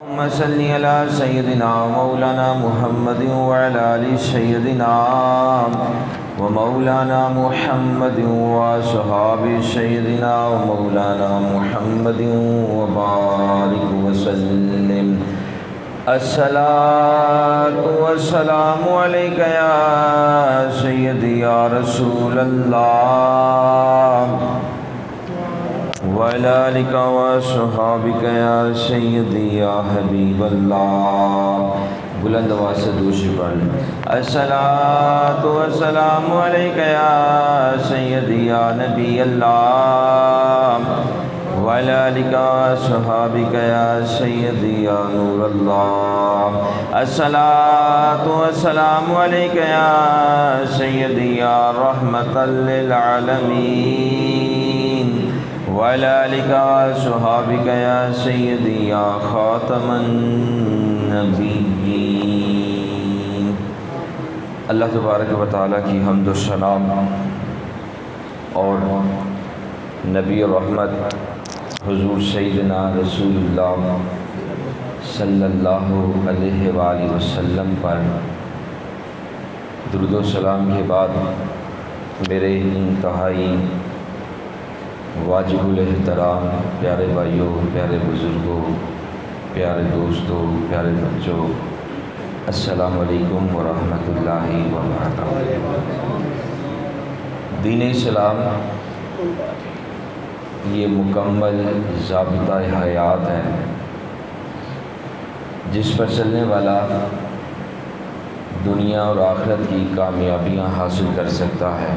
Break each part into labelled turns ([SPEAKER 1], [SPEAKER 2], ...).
[SPEAKER 1] اللهم صل على سيدنا ومولانا محمد وعلى آل سيدنا ومولانا محمد وصحاب سيدنا ومولانا محمد وبارك وسلم. الصلاة والسلام عليك يا سيدي يا رسول الله وعلى آلك وصحابك يا سيدي يا حبيب الله. بلند آواز سے دوسری پڑھ لیں. الصلاۃ والسلام علیک یا سیدی یا نبی اللہ وعلی آلک وصحابک یا سیدی یا نور اللہ. الصلاۃ والسلام علیک یا سیدی یا رحمۃ للعالمین وعلی آلک وصحابک یا سیدی یا خاتم النبیین. اللہ تبارک و تعالیٰ کی حمد و ثنا اور نبی رحمت حضور سیدنا رسول اللہ صلی اللہ علیہ وآلہ وسلم پر درود و سلام کے بعد میرے انتہائی واجب الاحترام پیارے بھائیوں، پیارے بزرگوں، پیارے دوستوں، پیارے بچوں، السلام علیکم ورحمۃ اللہ وبرکاتہ. دین اسلام یہ مکمل ضابطہ حیات ہے جس پر چلنے والا دنیا اور آخرت کی کامیابیاں حاصل کر سکتا ہے.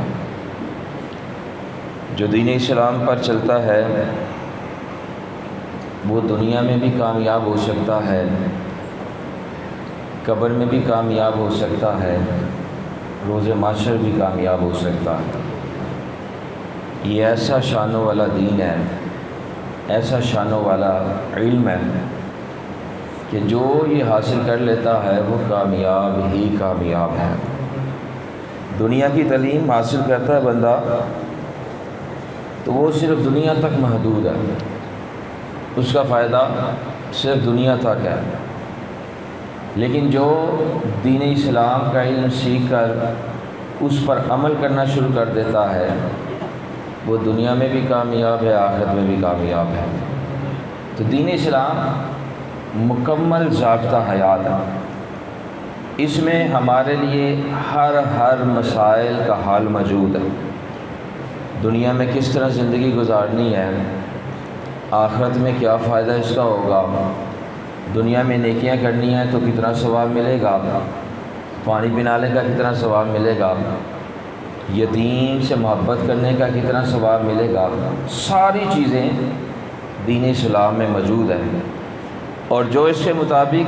[SPEAKER 1] جو دین اسلام پر چلتا ہے وہ دنیا میں بھی کامیاب ہو سکتا ہے، قبر میں بھی کامیاب ہو سکتا ہے، روز محشر بھی کامیاب ہو سکتا ہے. یہ ایسا شانوں والا دین ہے، ایسا شانوں والا علم ہے کہ جو یہ حاصل کر لیتا ہے وہ کامیاب ہی کامیاب ہے. دنیا کی تعلیم حاصل کرتا ہے بندہ تو وہ صرف دنیا تک محدود ہے، اس کا فائدہ صرف دنیا تک ہے. لیکن جو دین اسلام کا علم سیکھ کر اس پر عمل کرنا شروع کر دیتا ہے وہ دنیا میں بھی کامیاب ہے، آخرت میں بھی کامیاب ہے. تو دین اسلام مکمل ضابطہ حیات ہے. اس میں ہمارے لیے ہر مسائل کا حل موجود ہے. دنیا میں کس طرح زندگی گزارنی ہے، آخرت میں کیا فائدہ اس کا ہوگا، دنیا میں نیکیاں کرنی ہیں تو کتنا ثواب ملے گا، پانی پلانے کا کتنا ثواب ملے گا، یتیم سے محبت کرنے کا کتنا ثواب ملے گا، ساری چیزیں دین اسلام میں موجود ہیں. اور جو اس کے مطابق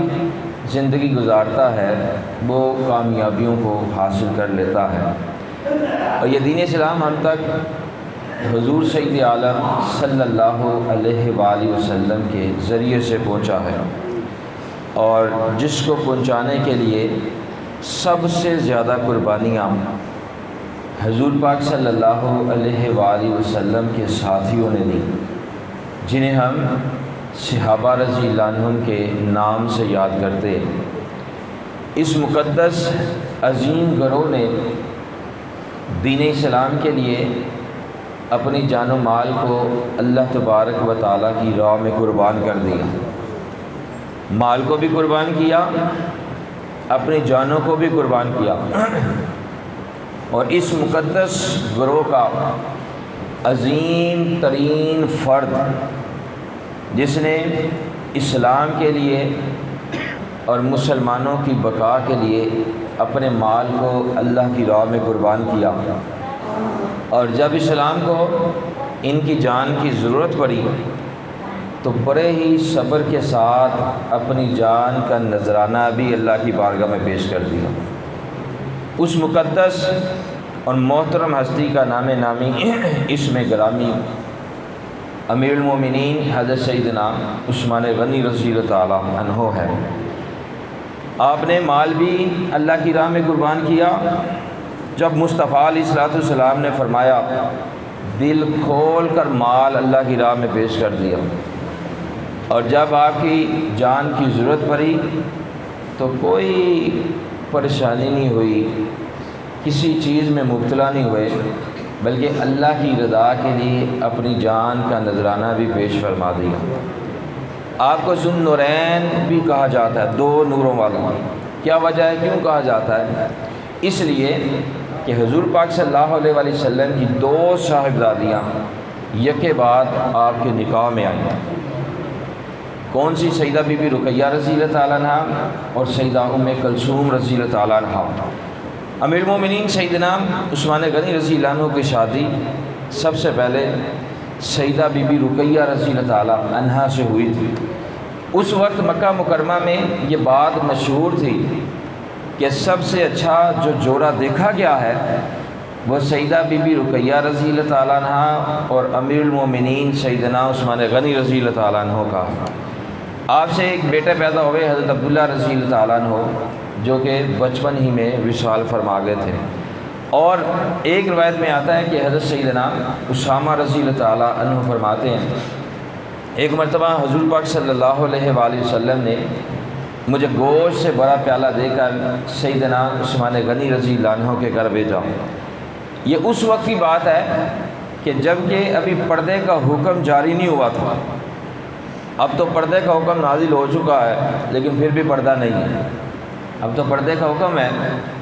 [SPEAKER 1] زندگی گزارتا ہے وہ کامیابیوں کو حاصل کر لیتا ہے. اور یہ دین اسلام ہم تک حضور سید عالم صلی اللہ علیہ وآلہ وسلم کے ذریعے سے پہنچا ہے، اور جس کو پہنچانے کے لیے سب سے زیادہ قربانیاں حضور پاک صلی اللہ علیہ وآلہ وسلم کے ساتھیوں نے دی، جنہیں ہم صحابہ رضی اللہ عنہم کے نام سے یاد کرتے. اس مقدس عظیم گروہ نے دین اسلام کے لیے اپنی جان و مال کو اللہ تبارک و تعالیٰ کی راہ میں قربان کر دیا. مال کو بھی قربان کیا، اپنی جانوں کو بھی قربان کیا. اور اس مقدس گروہ کا عظیم ترین فرد جس نے اسلام کے لیے اور مسلمانوں کی بقا کے لیے اپنے مال کو اللہ کی راہ میں قربان کیا، اور جب اسلام کو ان کی جان کی ضرورت پڑی تو بڑے ہی صبر کے ساتھ اپنی جان کا نذرانہ بھی اللہ کی بارگاہ میں پیش کر دیا. اس مقدس اور محترم ہستی کا نام نامی اسم گرامی امیر المومنین حضرت سیدنا عثمان غنی رضی اللہ تعالیٰ عنہ ہے. آپ نے مال بھی اللہ کی راہ میں قربان کیا. جب مصطفیٰ علیہ الصلوۃ والسلام نے فرمایا دل کھول کر مال اللہ کی راہ میں پیش کر دیا، اور جب آپ کی جان کی ضرورت پڑی تو کوئی پریشانی نہیں ہوئی، کسی چیز میں مبتلا نہیں ہوئے، بلکہ اللہ کی رضا کے لیے اپنی جان کا نذرانہ بھی پیش فرما دیا۔ آپ کو ذو النورین بھی کہا جاتا ہے، دو نوروں والا۔ کیا وجہ ہے کیوں کہا جاتا ہے؟ اس لیے کہ حضور پاک صلی اللہ علیہ وآلہ وسلم کی دو صاحبزادیاں یکے بعد آپ کے نکاح میں آئیں۔ کون سی؟ سیدہ بی بی رقیہ رضی اللہ تعالیٰ عنہ اور سیدہ ام کلثوم رضی اللہ تعالیٰ عنہ۔ امیر المومنین سیدنا عثمان غنی رضی اللہ عنہ کی شادی سب سے پہلے سیدہ بی بی رقیہ رضی اللہ تعالیٰ عنہ سے ہوئی تھی۔ اس وقت مکہ مکرمہ میں یہ بات مشہور تھی کہ سب سے اچھا جو جوڑا دیکھا گیا ہے وہ سیدہ بی بی رقیہ رضی اللہ تعالیٰ عنہ اور امیر المومنین سیدنا عثمان غنی رضی اللہ تعالیٰ عنہ کا۔ آپ سے ایک بیٹے پیدا ہوئے حضرت عبداللہ رضی اللہ تعالیٰ عنہ، جو کہ بچپن ہی میں وصال فرما گئے تھے۔ اور ایک روایت میں آتا ہے کہ حضرت سیدنا اسامہ رضی اللہ تعالیٰ عنہ فرماتے ہیں، ایک مرتبہ حضور پاک صلی اللہ علیہ وآلہ وسلم نے مجھے گوشت سے بڑا پیالہ دے کر سیدنا عثمان غنی رضی اللہ عنہ کے گھر بھیجا۔ یہ اس وقت کی بات ہے کہ جب کہ ابھی پردے کا حکم جاری نہیں ہوا تھا۔ اب تو پردے کا حکم نازل ہو چکا ہے لیکن پھر بھی پردہ نہیں ہے۔ اب تو پردے کا حکم ہے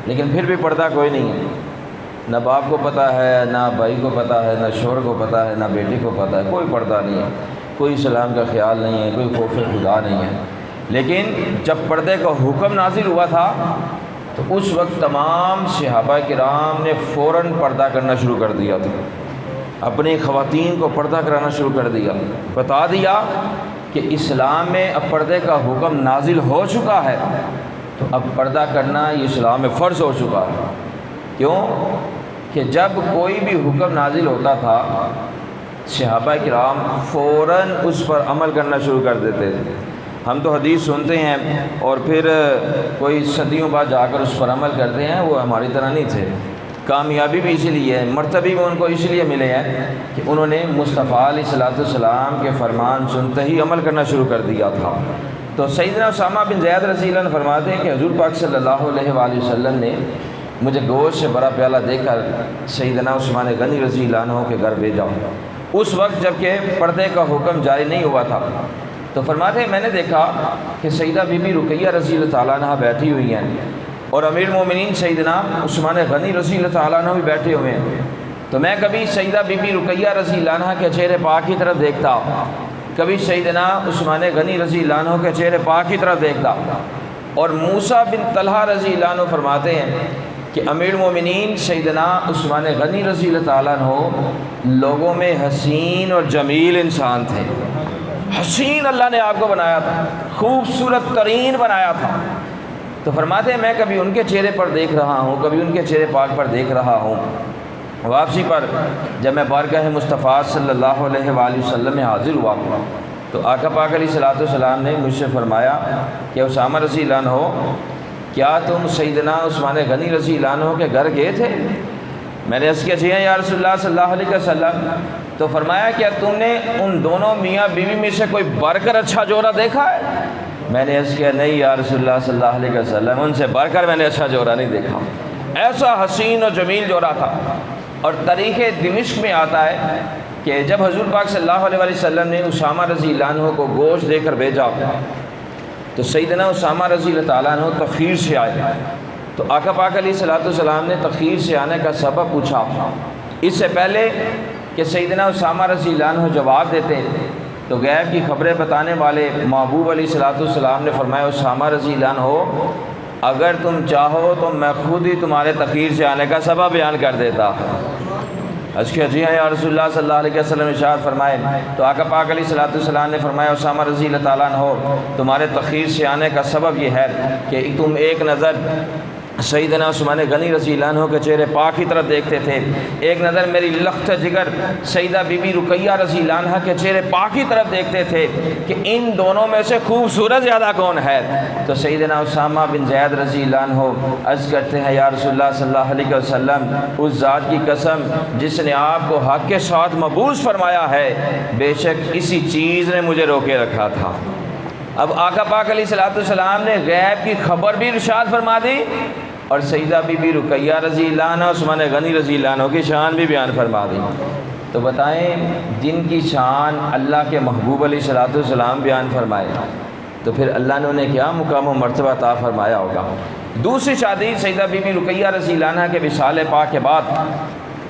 [SPEAKER 1] لیکن پھر بھی پردہ کوئی نہیں ہے۔ نہ باپ کو پتہ ہے، نہ بھائی کو پتہ ہے، نہ شوہر کو پتہ ہے، نہ بیٹی کو پتہ ہے، کوئی پردہ نہیں ہے، کوئی اسلام کا خیال نہیں ہے، کوئی خوف خدا نہیں ہے۔ لیکن جب پردے کا حکم نازل ہوا تھا تو اس وقت تمام صحابہ کرام نے فوراً پردہ کرنا شروع کر دیا تھا، اپنی خواتین کو پردہ کرانا شروع کر دیا، بتا دیا کہ اسلام میں اب پردے کا حکم نازل ہو چکا ہے تو اب پردہ کرنا یہ اسلام میں فرض ہو چکا ہے۔ کیوں کہ جب کوئی بھی حکم نازل ہوتا تھا صحابہ کرام فوراً اس پر عمل کرنا شروع کر دیتے تھے۔ ہم تو حدیث سنتے ہیں اور پھر کوئی صدیوں بعد جا کر اس پر عمل کرتے ہیں، وہ ہماری طرح نہیں تھے۔ کامیابی بھی اسی لیے ہے، مرتبہ میں ان کو اس لیے ملے ہیں کہ انہوں نے مصطفیٰ علیہ الصلوۃ والسلام کے فرمان سنتے ہی عمل کرنا شروع کر دیا تھا۔ تو سیدنا اسامہ بن زید رضی اللہ عنہ فرماتے ہیں کہ حضور پاک صلی اللہ علیہ وآلہ وسلم نے مجھے گوشت سے بڑا پیالہ دے کر سیدنا عثمان غنی رضی اللہ عنہ کے گھر بھیجا۔ اس وقت جب کہ پردے کا حکم جاری نہیں ہوا تھا تو فرماتے ہیں میں نے دیکھا کہ سیدہ بی بی رقیہ رضی اللہ تعالیٰ عنہ بیٹھی ہوئی ہیں اور امیر المومنین سیدنا عثمان غنی رضی اللہ تعالیٰ عنہ بھی بیٹھے ہوئے ہیں۔ تو میں کبھی سیدہ بی بی رقیہ رضی اللہ عنہ کے چہرے پاک کی طرف دیکھتا، کبھی سیدنا عثمان غنی رضی اللہ عنہ کے چہرے پاک کی طرف دیکھتا۔ اور موسیٰ بن طلحہ رضی اللہ عنہ فرماتے ہیں کہ امیر المومنین سیدنا عثمان غنی رضی اللہ تعالیٰ عنہ لوگوں میں حسین اور جمیل انسان تھے۔ حسین اللہ نے آپ کو بنایا تھا، خوبصورت ترین بنایا تھا۔ تو فرماتے ہیں میں کبھی ان کے چہرے پر دیکھ رہا ہوں، کبھی ان کے چہرے پاک پر دیکھ رہا ہوں۔ واپسی پر جب میں بارگاہ مصطفیٰ صلی اللہ علیہ وآلہ وسلم میں حاضر ہوا تو آقا پاک علیہ الصلوۃ والسلام نے مجھ سے فرمایا کہ اسامہ رضی اللہ عنہ کیا تم سیدنا عثمان غنی رضی اللہ عنہ کے گھر گئے تھے؟ میں نے عرض کیا جی ہاں یا رسول اللہ صلی اللہ علیہ وسلم۔ تو فرمایا کیا تم نے ان دونوں میاں بیوی میں سے کوئی بڑھ کر اچھا جوڑا دیکھا ہے؟ میں نے عرض کیا نہیں یا رسول اللہ صلی اللہ علیہ وسلم، ان سے بڑھ کر میں نے اچھا جوڑا نہیں دیکھا۔ ایسا حسین و جمیل جوڑا تھا۔ اور تاریخ دمشق میں آتا ہے کہ جب حضور پاک صلی اللہ علیہ وسلم نے اسامہ رضی اللہ عنہ کو گوشت دے کر بھیجا تو سیدنا اسامہ رضی اللہ تعالیٰ عنہ تخیر سے آئے۔ تو آقا پاک علیہ الصلوۃ والسلام نے تخیر سے آنے کا سبب پوچھا۔ اس سے پہلے کہ سیدنا اسامہ رضی اللہ عنہ جواب دیتے تو غیب کی خبریں بتانے والے محبوب علیہ الصلوۃ والسلام نے فرمایا اسامہ رضی اللہ عنہ اگر تم چاہو تو میں خود ہی تمہارے تخیر سے آنے کا سبب بیان کر دیتا۔ اچھا جی ہاں یا رسول اللہ صلی اللہ علیہ وسلم ارشاد فرمائے تو آقا پاک علیہ الصلوۃ والسلام نے فرمایا اسامہ رضی اللہ تعالیٰ عنہ تمہارے تخیر سے آنے کا سبب یہ ہے کہ تم ایک نظر سیدنا عثمان غنی رضی اللہ عنہ کے چہرے پاک کی طرف دیکھتے تھے، ایک نظر میری لخت جگر سیدہ بی بی رقیہ رضی اللہ عنہ کے چہرے پاک کی طرف دیکھتے تھے کہ ان دونوں میں سے خوبصورت زیادہ کون ہے؟ تو سیدنا اسامہ بن زید رضی اللہ عنہ عرض کرتے ہیں، یا رسول اللہ صلی اللہ علیہ وسلم، اس ذات کی قسم جس نے آپ کو حق کے ساتھ مبعوث فرمایا ہے، بے شک اسی چیز نے مجھے روکے رکھا تھا۔ اب آقا پاک علیہ السلام نے غیب کی خبر بھی ارشاد فرما دی اور سیدہ بی بی رقیہ رضی اللہ عنہ عثمان غنی رضی اللہ عنہ کی شان بھی بیان فرما دی۔ تو بتائیں، جن کی شان اللہ کے محبوب علیہ السلام بیان فرمائے تو پھر اللہ نے انہیں کیا مقام و مرتبہ عطا فرمایا ہوگا۔ دوسری شادی سیدہ بی بی رقیہ رضی اللہ عنہ کے وصال پاک کے بعد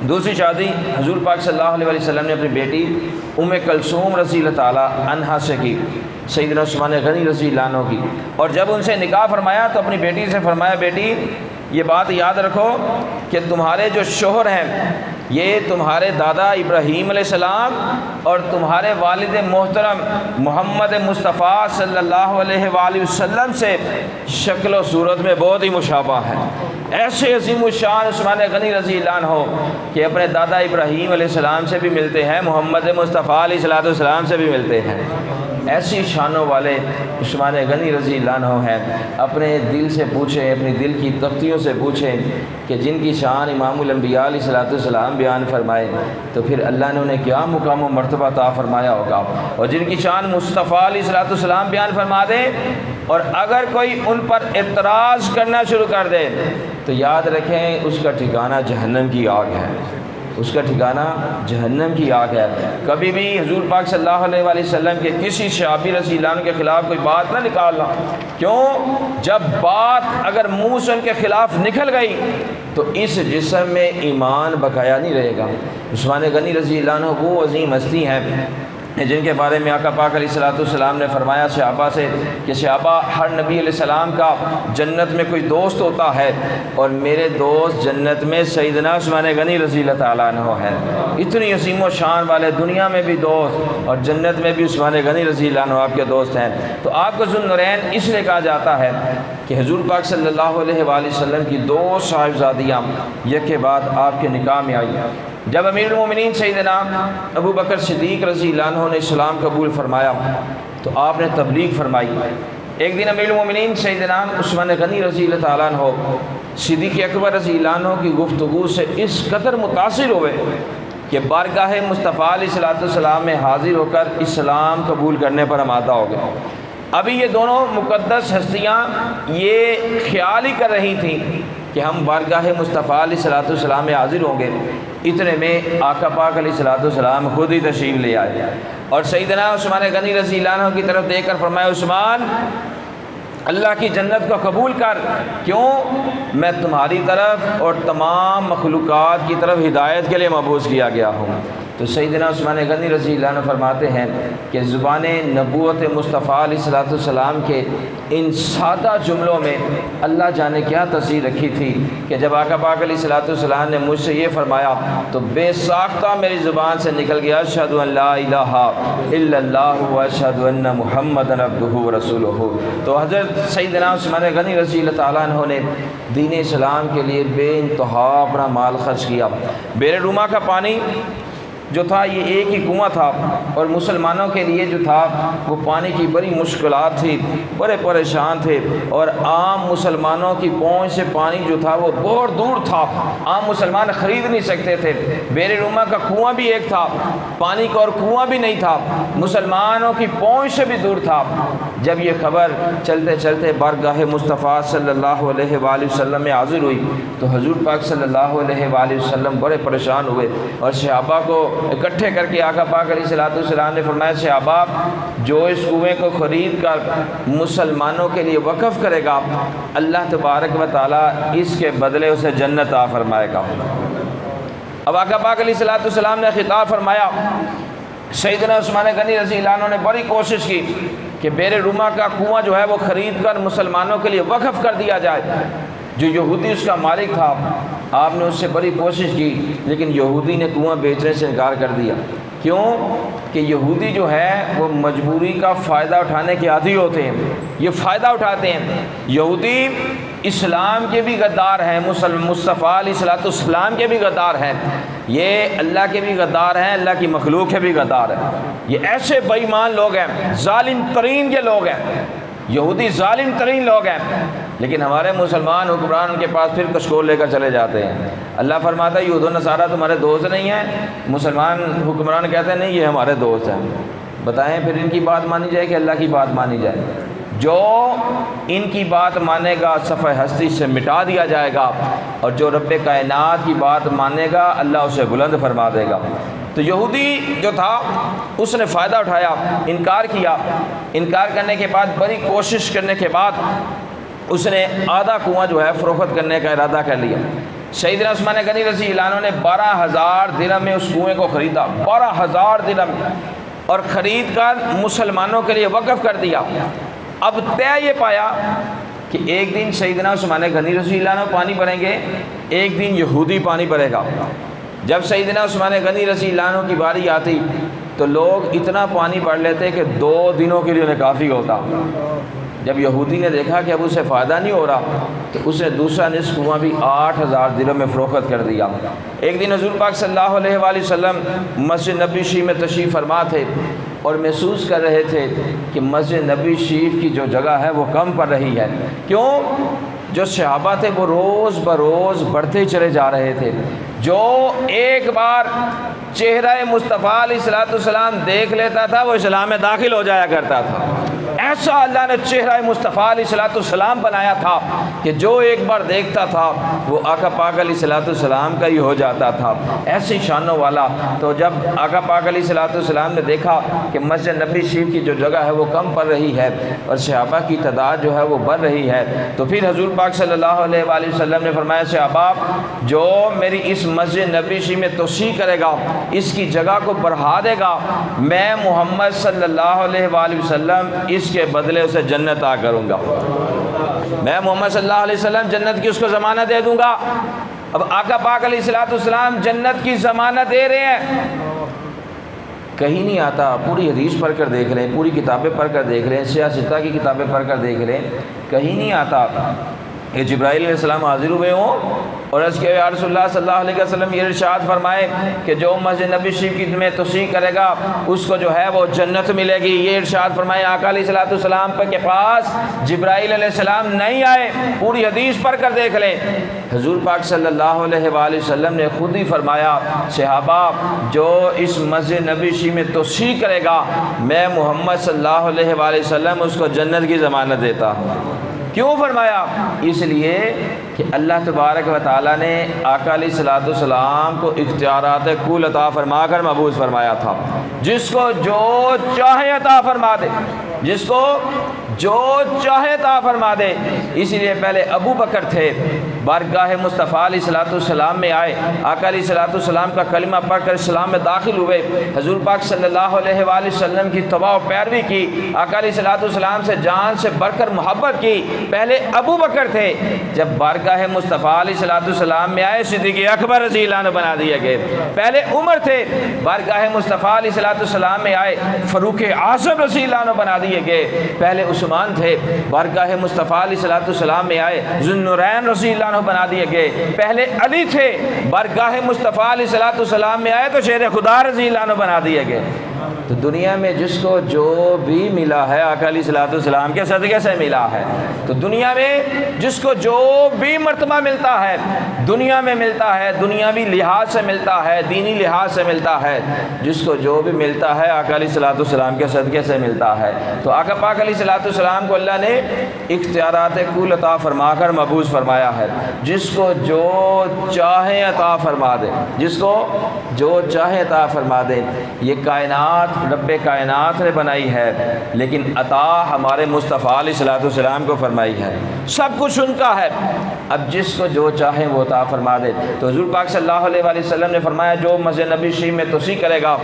[SPEAKER 1] دوسری شادی حضور پاک صلی اللہ علیہ وسلم نے اپنی بیٹی ام کلثوم رضی اللہ تعالی عنہا سے کی، سیدنا عثمان غنی رضی اللہ عنہ کی، اور جب ان سے نکاح فرمایا تو اپنی بیٹی سے فرمایا، بیٹی یہ بات یاد رکھو کہ تمہارے جو شوہر ہیں یہ تمہارے دادا ابراہیم علیہ السلام اور تمہارے والد محترم محمد مصطفیٰ صلی اللہ علیہ وآلہ وسلم سے شکل و صورت میں بہت ہی مشابہ ہے۔ ایسے عظیم الشان عثمان غنی رضی اللہ عنہ کہ اپنے دادا ابراہیم علیہ السلام سے بھی ملتے ہیں، محمد مصطفیٰ علیہ السلام سے بھی ملتے ہیں۔ ایسی شانوں والے عثمان غنی رضی اللہ عنہ ہیں۔ اپنے دل سے پوچھیں، اپنی دل کی تختیوں سے پوچھیں کہ جن کی شان امام الانبیاء علیہ السلام بیان فرمائے تو پھر اللہ نے انہیں کیا مقام و مرتبہ عطا فرمایا ہوگا، اور جن کی شان مصطفیٰ علیہ السلام بیان فرما دے اور اگر کوئی ان پر اعتراض کرنا شروع کر دے تو یاد رکھیں اس کا ٹھکانہ جہنم کی آگ ہے، اس کا ٹھکانہ جہنم کی آگ ہے۔ کبھی بھی حضور پاک صلی اللہ علیہ وآلہ وسلم کے کسی صحابی رضی اللہ عنہ کے خلاف کوئی بات نہ نکالنا، کیوں؟ جب بات اگر منہ سے ان کے خلاف نکل گئی تو اس جسم میں ایمان بقایا نہیں رہے گا۔ عثمان غنی رضی اللہ عنہ وہ عظیم ہستی ہیں جن کے بارے میں آقا پاک علیہ السلام نے فرمایا صحابہ سے کہ صحابہ، ہر نبی علیہ السلام کا جنت میں کوئی دوست ہوتا ہے اور میرے دوست جنت میں سیدنا عثمان غنی رضی اللہ تعالیٰ عنہ ہیں۔ اتنی عظیم و شان والے دنیا میں بھی دوست اور جنت میں بھی عثمان غنی رضی اللہ عنہ آپ کے دوست ہیں۔ تو آپ کو ذو النورین اس لیے کہا جاتا ہے کہ حضور پاک صلی اللہ علیہ وآلہ وسلم کی دو صاحبزادیاں یک کے بعد آپ کے نکاح میں آئی۔ جب امیر المومنین سیدنا ابو بکر صدیق رضی اللہ عنہ نے اسلام قبول فرمایا تو آپ نے تبلیغ فرمائی۔ ایک دن امیر المومنین سیدنا عثمان غنی رضی اللہ تعالیٰ عنہ صدیق اکبر رضی اللہ عنہ کی گفتگو سے اس قدر متاثر ہوئے کہ بارگاہ مصطفیٰ علیہ السلام میں حاضر ہو کر اسلام قبول کرنے پر آمادہ ہو گئے۔ ابھی یہ دونوں مقدس ہستیاں یہ خیال ہی کر رہی تھیں کہ ہم بارگاہ مصطفیٰ علیہ السلام میں حاضر ہوں گے، اتنے میں آقا پاک علیہ السلام خود ہی تشریف لے آئے اور سیدنا عثمان غنی رضی اللہ عنہ کی طرف دیکھ کر فرمایا، عثمان اللہ کی جنت کو قبول کر، کیوں؟ میں تمہاری طرف اور تمام مخلوقات کی طرف ہدایت کے لیے مبعوث کیا گیا ہوں۔ تو سیدنا عثمان غنی رضی اللہ عنہ فرماتے ہیں کہ زبان نبوت مصطفیٰ علیہ السلام کے ان سادہ جملوں میں اللہ جانے کیا تاثیر رکھی تھی کہ جب آقا پاک علیہ السلام نے مجھ سے یہ فرمایا تو بے ساختہ میری زبان سے نکل گیا، اشہد ان لا الہ الا اللہ و اشہد ان محمد عبدہ و رسولہ۔ تو حضرت سیدنا عثمان غنی رضی اللہ تعالیٰ عنہ نے دین اسلام کے لیے بے انتہا اپنا مال خرچ کیا۔ بیر روما کا پانی جو تھا یہ ایک ہی کنواں تھا اور مسلمانوں کے لیے جو تھا وہ پانی کی بڑی مشکلات تھی، بڑے پریشان تھے اور عام مسلمانوں کی پہنچ سے پانی جو تھا وہ بہت دور تھا، عام مسلمان خرید نہیں سکتے تھے۔ بیر روما کا کنواں بھی ایک تھا، پانی کا اور کنواں بھی نہیں تھا، مسلمانوں کی پہنچ سے بھی دور تھا۔ جب یہ خبر چلتے چلتے بارگاہ مصطفیٰ صلی اللہ علیہ وآلہ وسلم میں حاضر ہوئی تو حضور پاک صلی اللہ علیہ وآلہ وسلم بڑے پریشان ہوئے اور صحابہ کو اکٹھے کر کے آقا پاک علیہ السلام نے فرمایا، صحابہ جو اس کنویں کو خرید کر مسلمانوں کے لیے وقف کرے گا اللہ تبارک و تعالیٰ اس کے بدلے اسے جنت عطا فرمائے گا۔ اب آقا پاک علیہ السلام نے خطاب فرمایا، سیدنا عثمان غنی رضی اللہ عنہ نے بڑی کوشش کی کہ بیر روما کا کنواں جو ہے وہ خرید کر مسلمانوں کے لیے وقف کر دیا جائے۔ جو یہودی اس کا مالک تھا آپ نے اس سے بڑی کوشش کی لیکن یہودی نے کنواں بیچنے سے انکار کر دیا۔ کیوں کہ یہودی جو ہے وہ مجبوری کا فائدہ اٹھانے کے عادی ہوتے ہیں، یہ فائدہ اٹھاتے ہیں۔ یہودی اسلام کے بھی غدار ہیں، مصطفیٰ علیہ الصلوۃ والسلام کے بھی غدار ہیں، یہ اللہ کے بھی غدار ہیں، اللہ کی مخلوق کے بھی غدار ہیں۔ یہ ایسے بے ایمان لوگ ہیں، ظالم ترین کے لوگ ہیں، یہودی ظالم ترین لوگ ہیں، لیکن ہمارے مسلمان حکمران ان کے پاس پھر کشکول لے کر چلے جاتے ہیں۔ اللہ فرماتا ہے یہود و نصارہ تمہارے دوست نہیں ہیں، مسلمان حکمران کہتے ہیں نہیں یہ ہمارے دوست ہیں۔ بتائیں پھر ان کی بات مانی جائے کہ اللہ کی بات مانی جائے؟ جو ان کی بات مانے گا صفحہ ہستی سے مٹا دیا جائے گا، اور جو رب کائنات کی بات مانے گا اللہ اسے بلند فرما دے گا۔ تو یہودی جو تھا اس نے فائدہ اٹھایا، انکار کیا، انکار کرنے کے بعد بڑی کوشش کرنے کے بعد اس نے آدھا کنواں جو ہے فروخت کرنے کا ارادہ کر لیا۔ سیدنا عثمان غنی رضی اللہ عنہ نے 12,000 درہم میں اس کنویں کو خریدا، 12,000 درہم، اور خرید کر مسلمانوں کے لیے وقف کر دیا۔ اب طے یہ پایا کہ ایک دن سیدنا عثمان غنی رضی اللہ عنہ پانی بھریں گے، ایک دن یہودی پانی بھرے گا۔ جب سیدنا عثمان غنی رضی اللہ عنہ کی باری آتی تو لوگ اتنا پانی بھر لیتے کہ 2 دنوں کے لیے انہیں کافی ہوتا۔ جب یہودی نے دیکھا کہ اب اسے فائدہ نہیں ہو رہا تو اس نے دوسرا نصف کنواں بھی 8,000 درہم میں فروخت کر دیا۔ ایک دن حضور پاک صلی اللہ علیہ وآلہ وسلم مسجد نبی شریف میں تشریف فرما تھے اور محسوس کر رہے تھے کہ مسجد نبی شریف کی جو جگہ ہے وہ کم پڑ رہی ہے۔ کیوں؟ جو صحابہ تھے وہ روز بروز بڑھتے چلے جا رہے تھے۔ جو ایک بار چہرہ مصطفیٰ علیہ الصلوۃ والسلام دیکھ لیتا تھا وہ اسلام میں داخل ہو جایا کرتا تھا۔ ایسا اللہ نے چہرہ مصطفیٰ علیہ الصلوۃ والسلام بنایا تھا کہ جو ایک بار دیکھتا تھا وہ آقا پاک علیہ الصلوۃ والسلام کا ہی ہو جاتا تھا، ایسی شانوں والا۔ تو جب آقا پاک علیہ الصلوۃ والسلام نے دیکھا کہ مسجد نبی شریف کی جو جگہ ہے وہ کم پڑ رہی ہے اور صحابہ کی تعداد جو ہے وہ بڑھ رہی ہے، تو پھر حضور پاک صلی اللہ علیہ وآلہ وسلم نے فرمایا صحابہ جو میری اس مسجد نبی شریف میں توسیع کرے گا، اس کی جگہ کو بڑھا دے گا، میں محمد صلی اللہ علیہ وآلہ وسلم اس کے بدلے اسے جنت عطا کروں گا۔ میں محمد صلی اللہ علیہ وسلم جنت کی اس کو ضمانت دے دوں گا۔ اب آقا پاک علیہ الصلوۃ والسلام جنت کی ضمانت دے رہے ہیں، کہیں نہیں آتا۔ پوری حدیث پڑھ کر دیکھ لیں، پوری کتابیں پڑھ کر دیکھ لیں، سیاہ ستہ کی کتابیں پڑھ کر دیکھ لیں، کہیں نہیں آتا کہ جبرائیل علیہ السلام حاضر ہوئے ہوں اور عرض کہ یا رسول اللہ صلی اللہ علیہ وسلم یہ ارشاد فرمائے کہ جو مسجد نبی شریف کی میں توسیع کرے گا اس کو جو ہے وہ جنت ملے گی، یہ ارشاد فرمائے۔ آقا علیہ الصلوۃ والسلام کے پاس جبرائیل علیہ السلام نہیں آئے، پوری حدیث پڑھ کر دیکھ لیں۔ حضور پاک صلی اللہ علیہ وآلہ وسلم نے خود ہی فرمایا صحابہ جو اس مسجد نبی شریف میں توسیع کرے گا میں محمد صلی اللہ علیہ وآلہ وسلم اس کو جنت کی ضمانت دیتا۔ کیوں فرمایا؟ اس لیے کہ اللہ تبارک و تعالیٰ نے آقا علیہ الصلوۃ والسلام کو اختیارات کل عطا فرما کر مبعوث فرمایا تھا، جس کو جو چاہے عطا فرما دے، جس کو جو چاہے عطا فرما دے۔ اسی لیے پہلے ابو بکر تھے، بارگاہ مصطفیٰ علیہ الصلوۃ والسلام میں آئے، آقا علیہ الصلوۃ والسلام کا کلمہ پڑھ کر اسلام میں داخل ہوئے، حضور پاک صلی اللہ علیہ وآلہ وسلم کی اتباع و پیروی کی، آقا علیہ الصلوۃ والسلام سے جان سے بڑھ کر محبت کی۔ پہلے ابو بکر تھے، جب بارگاہ مصطفیٰ علیہ الصلوۃ والسلام میں آئے صدیق اکبر رضی اللہ عنہ بنا دیے گئے۔ پہلے عمر تھے، بارگاہ مصطفیٰ علیہ الصلوۃ والسلام میں آئے فاروق اعظم رضی اللہ عنہ بنا دیے گئے۔ پہلے عثمان تھے، بارگاہ مصطفیٰ علیہ الصلوۃ والسلام میں آئے ذو النورین رضی اللہ عنہ بنا دیے گئے۔ پہلے علی تھے، بارگاہ مصطفیٰ علیہ الصلوۃ والسلام میں آئے تو شیر خدا رضی اللہ عنہ بنا دیے گئے۔ تو دنیا میں جس کو جو بھی ملا ہے آقا علیہ الصلوۃ والسلام کے صدقے سے ملا ہے۔ تو دنیا میں جس کو جو بھی مرتبہ ملتا ہے، دنیا میں ملتا ہے، دنیاوی لحاظ سے ملتا ہے، دینی لحاظ سے ملتا ہے، جس کو جو بھی ملتا ہے آقا علیہ الصلوۃ والسلام کے صدقے سے ملتا ہے۔ تو آقا پاک علیہ الصلوۃ والسلام کو اللہ نے اختیارات کل عطا فرما کر مبعوث فرمایا ہے، جس کو جو چاہے عطا فرما دے، جس کو جو چاہے عطا فرما دے۔ یہ کائنات رب کائنات نے بنائی ہے، لیکن عطا ہمارے مصطفیٰ علیہ الصلوۃ والسلام کو فرمائی ہے، سب کچھ ان کا ہے۔ اب جس کو جو چاہے وہ عطا فرما دے۔ تو حضور پاک صلی اللہ علیہ وآلہ وسلم نے فرمایا جو مسجد نبی شریف میں توسیع کرے گا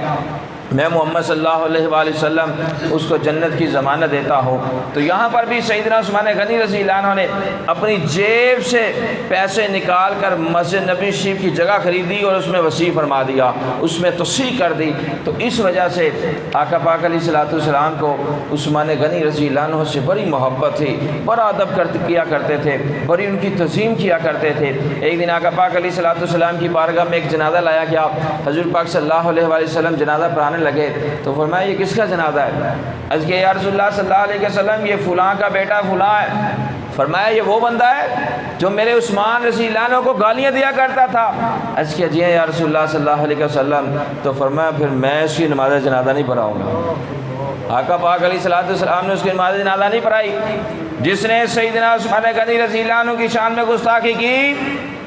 [SPEAKER 1] میں محمد صلی اللہ علیہ وآلہ وسلم اس کو جنت کی ضمانت دیتا ہوں۔ تو یہاں پر بھی سیدنا عثمان غنی رضی اللہ عنہ نے اپنی جیب سے پیسے نکال کر مسجد نبی شریف کی جگہ خریدی اور اس میں وسیع فرما دیا، اس میں توسیع کر دی۔ تو اس وجہ سے آقا پاک علیہ الصلوۃ والسلام کو عثمان غنی رضی اللہ عنہ سے بڑی محبت تھی، بڑا ادب کیا کرتے تھے، بڑی ان کی تعظیم کیا کرتے تھے۔ ایک دن آقا پاک علیہ الصلوۃ والسلام کی بارگاہ میں ایک جنازہ لایا گیا، حضور پاک صلی اللہ علیہ وآلہ وسلم جنازہ پڑھانے لگے تو فرمایا یہ کس کا جنازہ ہے؟ عرض کیا یا رسول اللہ صلی اللہ علیہ وسلم یہ فلاں کا بیٹا فلاں ہے۔ فرمایا یہ وہ بندہ ہے جو میرے عثمان رضی اللہ عنہ کو گالیاں دیا کرتا تھا؟ عرض کیا جی یا رسول اللہ صلی اللہ علیہ وسلم۔ تو فرمایا پھر میں اس کی نماز جنازہ نہیں پڑھاؤں گا۔ آقا پاک علیہ الصلوۃ والسلام نے اس کی نماز جنازہ نہیں پڑھائی۔ جس نے سیدنا عثمان غنی رضی اللہ عنہ کی شان میں گستاخی کی،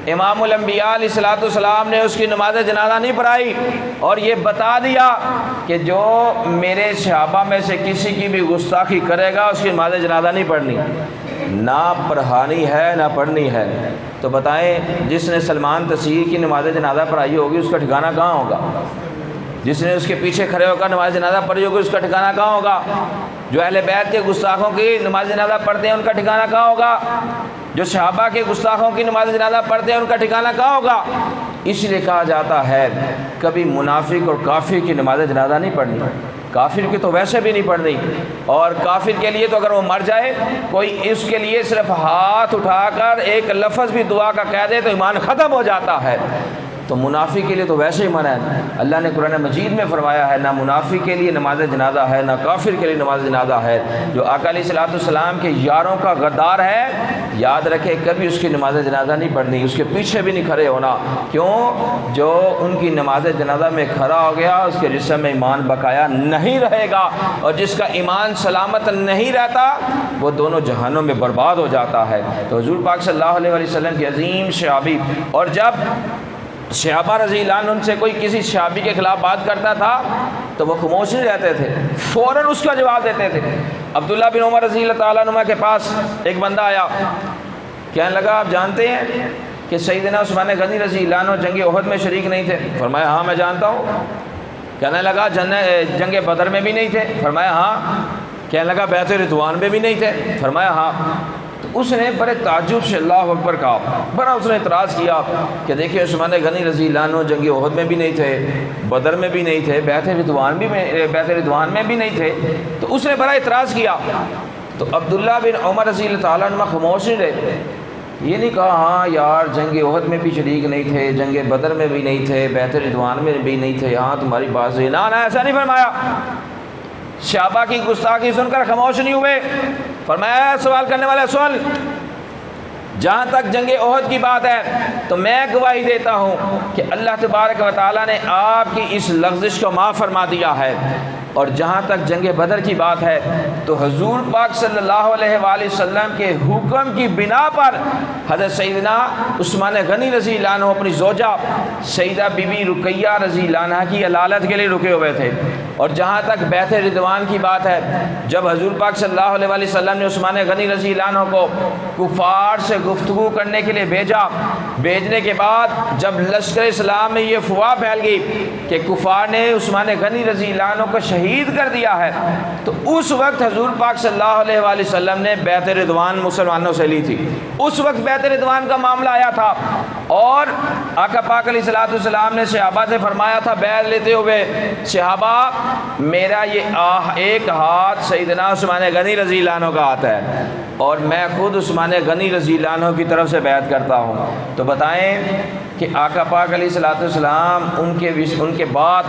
[SPEAKER 1] امام الانبیاء علیہ الصلوۃ والسلام نے اس کی نماز جنازہ نہیں پڑھائی اور یہ بتا دیا کہ جو میرے صحابہ میں سے کسی کی بھی گستاخی کرے گا اس کی نماز جنازہ نہیں پڑھنی، نہ پڑھانی ہے نہ پڑھنی ہے۔ تو بتائیں جس نے سلمان تسیح کی نماز جنازہ پڑھائی ہوگی اس کا ٹھکانہ کہاں ہوگا؟ جس نے اس کے پیچھے کھڑے ہو کر نماز جنازہ پڑھی ہوگی اس کا ٹھکانہ کہاں ہوگا؟ جو اہل بیت کے گستاخوں کی نماز جنازہ پڑھتے ہیں ان کا ٹھکانہ کہاں ہوگا؟ جو صحابہ کے گستاخوں کی نماز جنازہ پڑھتے ہیں ان کا ٹھکانہ کہاں ہوگا؟ اس لیے کہا جاتا ہے کبھی منافق اور کافر کی نماز جنازہ نہیں پڑھنی، کافر کی تو ویسے بھی نہیں پڑھنی، اور کافر کے لیے تو اگر وہ مر جائے کوئی اس کے لیے صرف ہاتھ اٹھا کر ایک لفظ بھی دعا کا کہہ دے تو ایمان ختم ہو جاتا ہے۔ تو منافق کے لیے تو ویسے ہی منع ہے۔ اللہ نے قرآن مجید میں فرمایا ہے نہ منافق کے لیے نماز جنازہ ہے نہ کافر کے لیے نماز جنازہ ہے۔ جو آقا علیہ الصلوۃ والسلام کے یاروں کا غدار ہے یاد رکھے کبھی اس کی نماز جنازہ نہیں پڑھنی، اس کے پیچھے بھی نہیں کھڑے ہونا۔ کیوں؟ جو ان کی نماز جنازہ میں کھڑا ہو گیا اس کے جسم میں ایمان بقایا نہیں رہے گا، اور جس کا ایمان سلامت نہیں رہتا وہ دونوں جہانوں میں برباد ہو جاتا ہے۔ تو حضور پاک صلی اللہ علیہ وسلم کے عظیم صحابی، اور جب صحابہ رضی اللہ عنہ سے کوئی کسی صحابی کے خلاف بات کرتا تھا تو وہ خاموش نہیں رہتے تھے، فوراً اس کا جواب دیتے تھے۔ عبداللہ بن عمر رضی اللہ تعالیٰ عنہ کے پاس ایک بندہ آیا، کہنے لگا آپ جانتے ہیں کہ سیدنا عثمان غنی رضی اللہ عنہ جنگ احد میں شریک نہیں تھے؟ فرمایا ہاں میں جانتا ہوں۔ کہنے لگا جنگ بدر میں بھی نہیں تھے؟ فرمایا ہاں۔ کہنے لگا بیعت رضوان میں بھی نہیں تھے؟ فرمایا ہاں۔ تو اس نے بڑے تعجب سے اللہ اکبر کہا، بڑا اس نے اعتراض کیا کہ دیکھیں عثمان غنی رضی اللہ عنہ جنگ احد میں بھی نہیں تھے، بدر میں بھی نہیں تھے، بیعت رضوان میں بھی نہیں تھے۔ تو اس نے بڑا اعتراض کیا۔ تو عبداللہ بن عمر رضی اللہ تعالیٰ عنہ خاموش نہیں رہے، یہ نہیں کہا ہاں یار جنگ احد میں بھی شریک نہیں تھے، جنگ بدر میں بھی نہیں تھے، بیعت رضوان میں بھی نہیں تھے، ہاں تمہاری بات سے نہ ایسا نہیں فرمایا۔ صحابہ کی گستاخی سن کر خاموش نہیں ہوئے، فرمایا سوال کرنے والا سن، جہاں تک جنگ احد کی بات ہے تو میں گواہی دیتا ہوں کہ اللہ تبارک و تعالیٰ نے آپ کی اس لغزش کو معاف فرما دیا ہے، اور جہاں تک جنگ بدر کی بات ہے تو حضور پاک صلی اللہ علیہ وآلہ وسلم کے حکم کی بنا پر حضرت سیدنا عثمان غنی رضی اللہ عنہ اپنی زوجہ سیدہ بی بی رقیہ رضی اللہ عنہ کی علالت کے لیے رکے ہوئے تھے۔ اور جہاں تک بیعت رضوان کی بات ہے، جب حضور پاک صلی اللہ علیہ وآلہ وسلم نے عثمان غنی رضی اللہ عنہ کو کفار سے گفتگو کرنے کے لیے بھیجنے کے بعد جب لشکر اسلام میں یہ افواہ پھیل گئی کہ کفار نے عثمان غنی رضی اللہ عنہ کو شہید کر دیا ہے، تو اس وقت حضور پاک صلی اللہ علیہ وآلہ وسلم نے بیعت رضوان مسلمانوں سے لی تھی۔ اس وقت بیعت رضوان کا معاملہ آیا تھا، اور آقا پاک علیہ الصلوۃ والسلام نے صحابہ سے فرمایا تھا بیعت لیتے ہوئے، صحابہ میرا یہ ایک ہاتھ سیدنا عثمان غنی رضی اللہ عنہ کا ہاتھ ہے، اور میں خود عثمان غنی رضی اللہ عنہ کی طرف سے بیعت کرتا ہوں۔ تو بتائیں کہ آقا پاک علیہ الصلوۃ والسلام ان کے بعد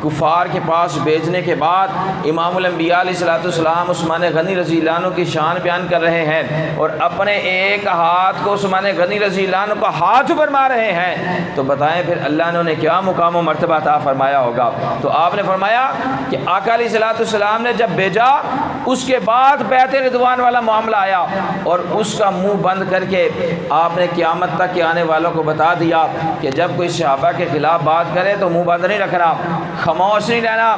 [SPEAKER 1] کفار کے پاس بھیجنے کے بعد امام الانبیاء علیہ الصلوۃ والسلام عثمان غنی رضی اللہ عنہ کی شان بیان کر رہے ہیں، اور اپنے ایک ہاتھ کو عثمان غنی رضی اللہ عنہ کا ہاتھ فرما رہے ہیں، تو بتائیں پھر اللہ نے انہیں کیا مقام و مرتبہ عطا فرمایا ہوگا۔ تو آپ نے فرمایا کہ آقا علیہ الصلوۃ والسلام نے جب بھیجا اس کے بعد بیعت رضوان والا معاملہ آیا، اور اس کا منہ بند کر کے آپ نے قیامت تک کے آنے والوں کو بتا دیا کہ جب کوئی صحابہ کے خلاف بات کرے تو منہ بند نہیں رکھنا، خاموش نہیں رہنا،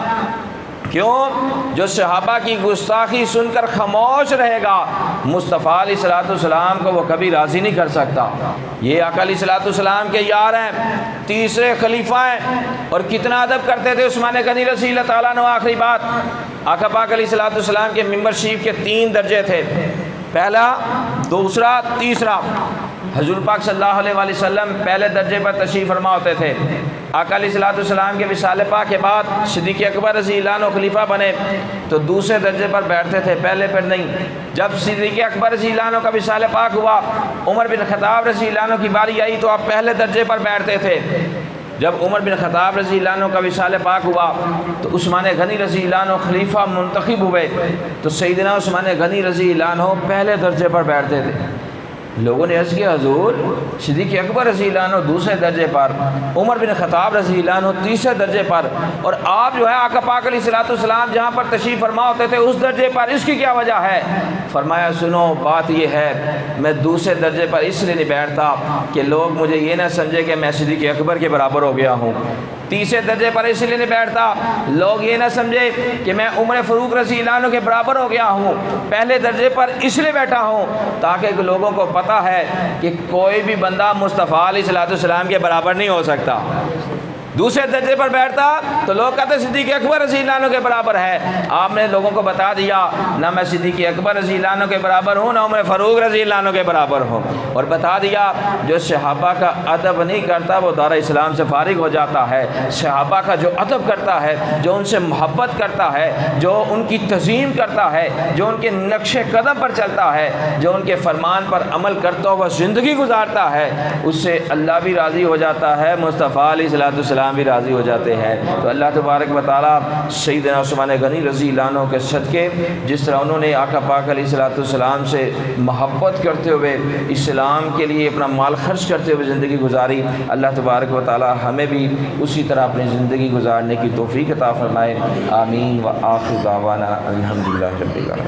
[SPEAKER 1] کیوں؟ جو صحابہ کی گستاخی سن کر خاموش رہے گا مصطفیٰ علیہ الصلوۃ والسلام کو وہ کبھی راضی نہیں کر سکتا۔ یہ آقا علیہ الصلوۃ والسلام کے یار ہیں، تیسرے خلیفہ ہیں، اور کتنا ادب کرتے تھے عثمان غنی رضی اللہ تعالیٰ عنہ۔ آخری بات، آقا پاک علیہ الصلوۃ والسلام کے ممبر شریف کے 3 درجے تھے، پہلا، دوسرا، تیسرا۔ حضور پاک صلی اللہ علیہ وآلہ وسلم پہلے درجے پر تشریف فرما ہوتے تھے۔ آقا علیہ الصلوۃ والسلام کے وصال پاک کے بعد صدیق اکبر رضی اللہ عنہ خلیفہ بنے تو دوسرے درجے پر بیٹھتے تھے، پہلے پر نہیں۔ جب صدیق اکبر رضی اللہ عنہ کا وصال پاک ہوا، عمر بن خطاب رضی اللہ عنہ کی باری آئی تو آپ پہلے درجے پر بیٹھتے تھے۔ جب عمر بن خطاب رضی اللہ عنہ کا وصال پاک ہوا تو عثمان غنی رضی اللہ عنہ خلیفہ منتخب ہوئے تو سیدنا عثمان غنی رضی اللہ عنہ پہلے درجے پر بیٹھتے تھے۔ لوگوں نے عرض کیا حضور صدیق اکبر رضی اللہ عنہ دوسرے درجے پر، عمر بن خطاب رضی اللہ عنہ تیسرے درجے پر، اور آپ جو ہے آقا پاک علیہ الصلوۃ والسلام جہاں پر تشریف فرما ہوتے تھے اس درجے پر، اس کی کیا وجہ ہے؟ فرمایا سنو بات یہ ہے، میں دوسرے درجے پر اس لیے نہیں بیٹھتا کہ لوگ مجھے یہ نہ سمجھے کہ میں صدیق اکبر کے برابر ہو گیا ہوں۔ تیسرے درجے پر اس لیے نہیں بیٹھتا لوگ یہ نہ سمجھے کہ میں عمر فاروق رضی اللہ عنہ کے برابر ہو گیا ہوں۔ پہلے درجے پر اس لیے بیٹھا ہوں تاکہ لوگوں کو پتہ ہے کہ کوئی بھی بندہ مصطفیٰ علیہ الصلوۃ والسلام کے برابر نہیں ہو سکتا۔ دوسرے درجے پر بیٹھتا تو لوگ کہتے صدیق اکبر رضی اللہ عنہ کے برابر ہے۔ آپ نے لوگوں کو بتا دیا نہ میں صدیق اکبر رضی اللہ عنہ کے برابر ہوں نہ عمر فاروق رضی اللہ عنہ کے برابر ہوں، اور بتا دیا جو صحابہ کا ادب نہیں کرتا وہ دار اسلام سے فارغ ہو جاتا ہے۔ صحابہ کا جو ادب کرتا ہے، جو ان سے محبت کرتا ہے، جو ان کی تعظیم کرتا ہے، جو ان کے نقش قدم پر چلتا ہے، جو ان کے فرمان پر عمل کرتا ہوا زندگی گزارتا ہے، اس سے اللہ بھی راضی ہو جاتا ہے، مصطفیٰ علیہ الصلوۃ والسلام بھی راضی ہو جاتے ہیں۔ تو اللہ تبارک و تعالیٰ سیدنا عثمان غنی رضی اللہ عنہ کے صدقے جس طرح انہوں نے آقا پاک علیہ الصلوۃ والسلام سے محبت کرتے ہوئے اسلام کے لیے اپنا مال خرچ کرتے ہوئے زندگی گزاری، اللہ تبارک و تعالیٰ ہمیں بھی اسی طرح اپنی زندگی گزارنے کی توفیق عطا فرمائے۔ آمین و آخر دعوانا الحمدللہ رب العالمین۔